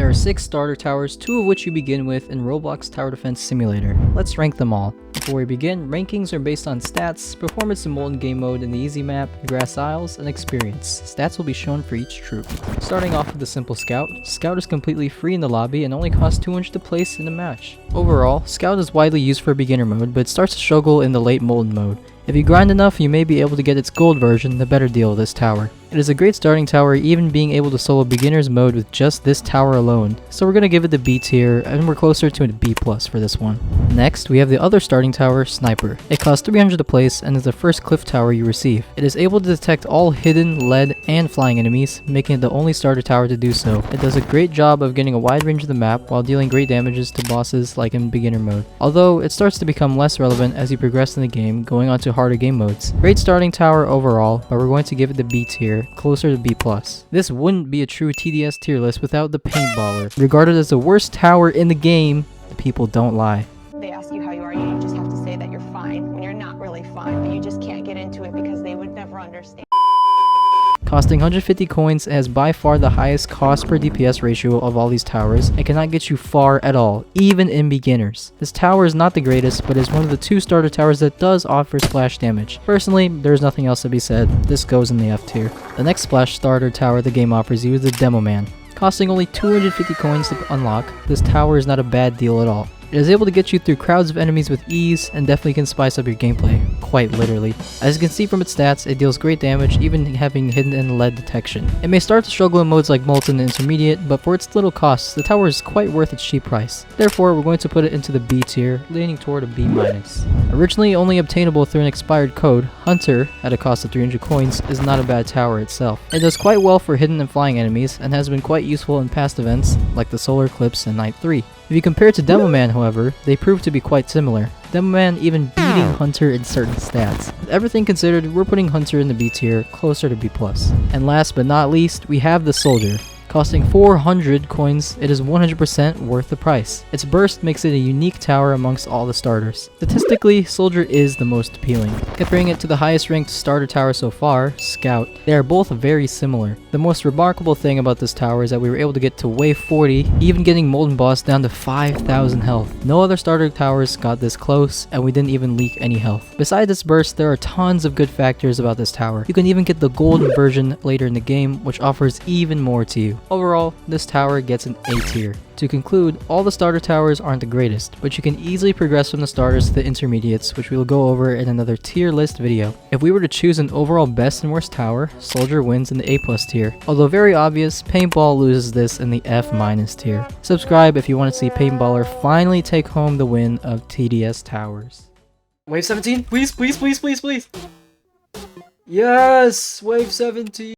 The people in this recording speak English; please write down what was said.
There are 6 starter towers, 2 of which you begin with in Roblox Tower Defense Simulator. Let's rank them all. Before we begin, rankings are based on stats, performance in Molten Game Mode in the Easy Map, Grass Isles, and Experience. Stats will be shown for each troop. Starting off with the simple Scout. Scout is completely free in the lobby and only costs 200 to place in a match. Overall, Scout is widely used for beginner mode, but it starts to struggle in the late Molten mode. If you grind enough, you may be able to get its gold version, the better deal of this tower. It is a great starting tower, even being able to solo beginner's mode with just this tower alone, so we're gonna give it the B tier, and we're closer to a B+ for this one. Next, we have the other starting tower, Sniper. It costs 300 to place and is the first cliff tower you receive. It is able to detect all hidden, lead, and flying enemies, making it the only starter tower to do so. It does a great job of getting a wide range of the map while dealing great damages to bosses like in beginner mode, although it starts to become less relevant as you progress in the game, going on to harder game modes. Great starting tower overall, but we're going to give it the B tier, closer to B+. This wouldn't be a true TDS tier list without the Paintballer. Regarded as the worst tower in the game, the people don't lie. They ask you how you are, you just have to say that you're fine when you're not really fine, but you just can't get into it because they would never understand. Costing 150 coins, it has by far the highest cost per DPS ratio of all these towers and cannot get you far at all, even in beginners. This tower is not the greatest, but is one of the 2 starter towers that does offer splash damage. Personally, there's nothing else to be said. This goes in the F tier. The next splash starter tower the game offers you is the Demoman. Costing only 250 coins to unlock, this tower is not a bad deal at all. It is able to get you through crowds of enemies with ease and definitely can spice up your gameplay, quite literally. As you can see from its stats, it deals great damage even having hidden and lead detection. It may start to struggle in modes like Molten and Intermediate, but for its little costs, the tower is quite worth its cheap price. Therefore, we're going to put it into the B tier, leaning toward a B-. Originally only obtainable through an expired code, Hunter, at a cost of 300 coins, is not a bad tower itself. It does quite well for hidden and flying enemies, and has been quite useful in past events like the Solar Eclipse and Night 3. If you compare it to Demoman, however, they prove to be quite similar. Demoman even beating Hunter in certain stats. With everything considered, we're putting Hunter in the B tier, closer to B+. And last but not least, we have the Soldier. Costing 400 coins, it is 100% worth the price. Its burst makes it a unique tower amongst all the starters. Statistically, Soldier is the most appealing. Comparing it to the highest ranked starter tower so far, Scout, they are both very similar. The most remarkable thing about this tower is that we were able to get to wave 40, even getting Molten Boss down to 5,000 health. No other starter towers got this close, and we didn't even leak any health. Besides its burst, there are tons of good factors about this tower. You can even get the golden version later in the game, which offers even more to you. Overall, this tower gets an A tier. To conclude, all the starter towers aren't the greatest, but you can easily progress from the starters to the intermediates, which we will go over in another tier list video. If we were to choose an overall best and worst tower, Soldier wins in the A+ tier. Although very obvious, Paintball loses this in the F- tier. Subscribe if you want to see Paintballer finally take home the win of TDS towers. Wave 17, please, please, please, please, please. Yes, Wave 17.